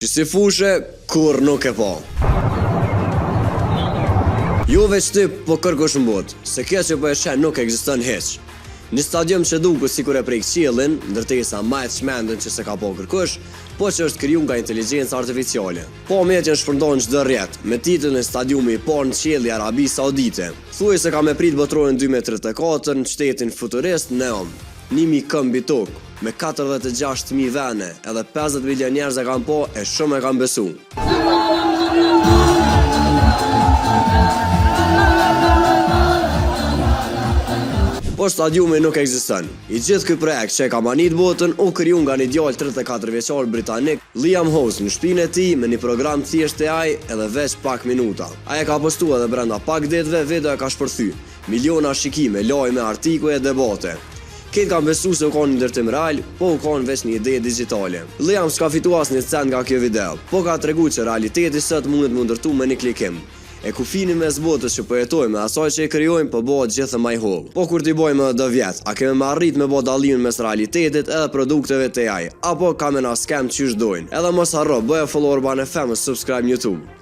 Që si fushe, kur nuk e po. Jo veç ty, po kërkush në botë, se kjo që po e shen nuk ekziston hiç. Një stadium që duket sikur e prek qiellin, ndërtesa më e çmendën që se ka po kërkush, po që është krijuar nga inteligjencë artificiale. Po mediat shpërndon çdo rrjet, me titullin stadiumi i parë në qiell i Arabisë Saudite. Thuaj se ka me prit botrorin 2034 në shtetin futurist Neom. 1000 këmbë mbi tokë, me 46.000 vene, edhe 50 milion njerëz e kanë po e shumë e kanë besu. Po stadiumi nuk ekziston. I gjithë ky projekt që e ka manit botën u kriju nga një djalë 34 vjeçar britanik, Liam Howes, në shtëpinë e tij me një program thjesht AI edhe veç pak minuta. Ai e ka postuar edhe brenda pak ditëve video e ka shpërthy. Miliona shikime, lajme, artikuj e debate. Këtë kanë besu se u konë një ndërtim real, po u konë veç një ide digitale. Liam s'ka fitu as një cent nga kjo video, po ka tregu që realiteti sot mundet më ndërtu me një klikim. E kufini mes botës që përjetojme, asaj që e kryojmë, po bëhet gjithë më i hollë. Po kur t'i bojmë do vjetë, a keme me arrit me bo dallimin mes realitetit edhe produkteve të AI, apo ka me na scam qysh dojnë. Edhe mos harro, bëja follower ban e femës, subscribe në YouTube.